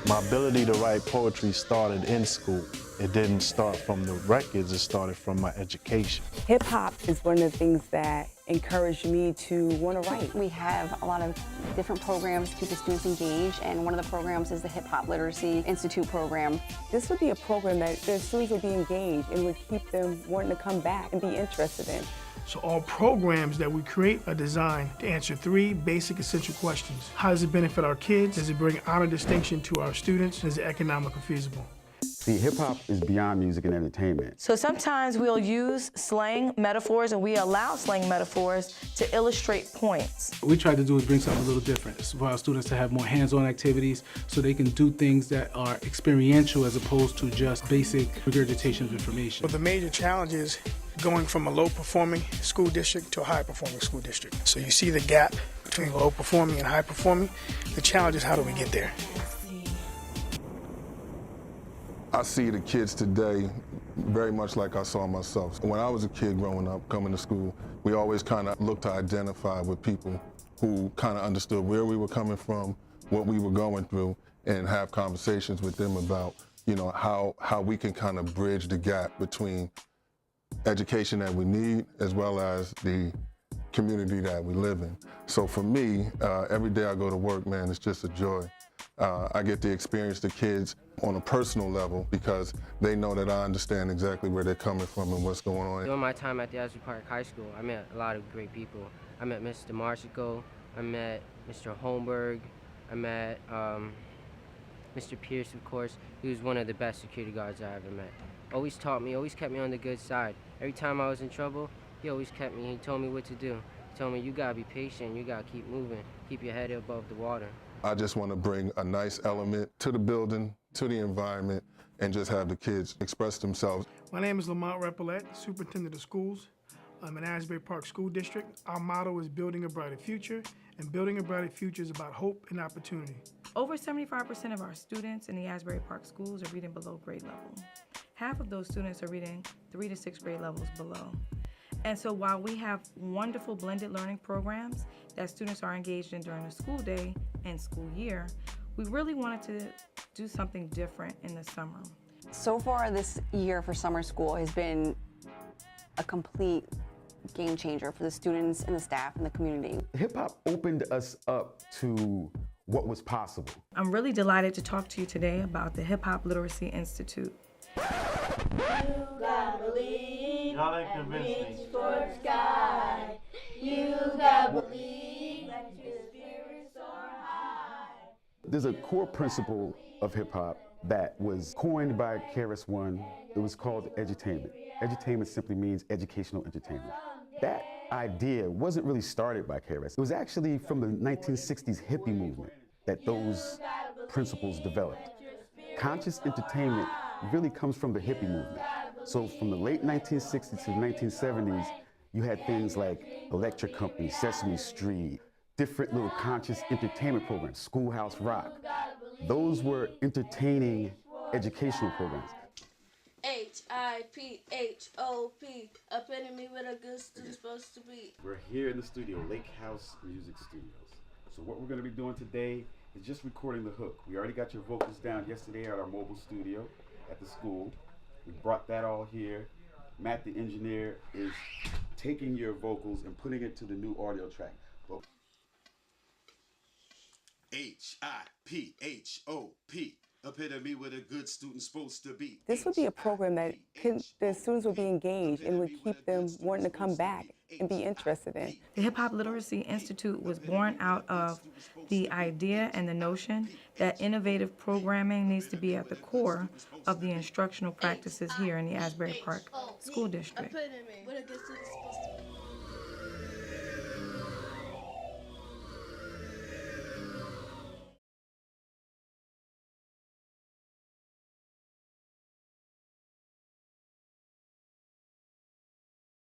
My ability to write poetry started in school. It didn't start from the records, it started from my education. Hip hop is one of the things that encouraged me to want to write. We have a lot of different programs to keep the students engaged, and one of the programs is the Hip Hop Literacy Institute program. This would be a program that the students would be engaged and would keep them wanting to come back and be interested in. So all programs that we create are designed to answer 3 basic essential questions. How does it benefit our kids? Does it bring honor distinction to our students? Is it economically feasible? See, hip-hop is beyond music and entertainment. So sometimes we'll use slang metaphors, and we allow slang metaphors to illustrate points. What we try to do is bring something a little different. It's for our students to have more hands-on activities so they can do things that are experiential as opposed to just basic regurgitation of information. Well, the major challenge is going from a low-performing school district to a high-performing school district. So you see the gap between low-performing and high-performing. The challenge is how do we get there? I see the kids today very much like I saw myself. When I was a kid growing up, coming to school, we always kind of looked to identify with people who kind of understood where we were coming from, what we were going through, and have conversations with them about, you know, how we can kind of bridge the gap between education that we need as well as the community that we live in. So for me, every day I go to work, man, it's just a joy. I get to experience the kids on a personal level because they know that I understand exactly where they're coming from and what's going on. During my time at the Asbury Park High School, I met a lot of great people. I met Mr. Marsico, I met Mr. Holmberg, I met Mr. Pierce, of course. He was one of the best security guards I ever met. Always taught me, always kept me on the good side. Every time I was in trouble, he always kept me, he told me what to do. He told me, you gotta be patient, you gotta keep moving, keep your head above the water. I just want to bring a nice element to the building, to the environment, and just have the kids express themselves. My name is Lamont Repollet, Superintendent of Schools. I'm in Asbury Park School District. Our motto is building a brighter future, and building a brighter future is about hope and opportunity. Over 75% of our students in the Asbury Park schools are reading below grade level. Half of those students are reading 3 to 6 grade levels below. And so while we have wonderful blended learning programs that students are engaged in during the school day and school year, we really wanted to do something different in the summer. So far this year for summer school has been a complete game changer for the students and the staff and the community. Hip-hop opened us up to what was possible. I'm really delighted to talk to you today about the Hip Hop Literacy Institute. You gotta believe and reach for the sky. You gotta believe that your spirit soar high. There's a core principle of hip-hop that was coined by KRS-One. It was called edutainment. Edutainment simply means educational entertainment. That idea wasn't really started by KRS. It was actually from the 1960s hippie movement that those principles developed. Conscious entertainment really comes from the hippie movement. So from the late 1960s to the 1970s, you had things like Electric Company, Sesame Street, different little conscious entertainment programs, Schoolhouse Rock. Those were entertaining educational programs. H-I-P-H-O-P, epitome with a good student supposed to be. We're here in the studio, Lake House Music Studios. So what we're going to be doing today is just recording the hook. We already got your vocals down yesterday at our mobile studio at the school. We brought that all here. Matt, the engineer, is taking your vocals and putting it to the new audio track. H-I-P-H-O-P, epitome what a good student's supposed to be. This would be a program that the students would be engaged and would keep them wanting to come back and be interested in. The Hip Hop Literacy Institute was born out of the idea and the notion that innovative programming needs to be at the core of the instructional practices here in the Asbury Park School District.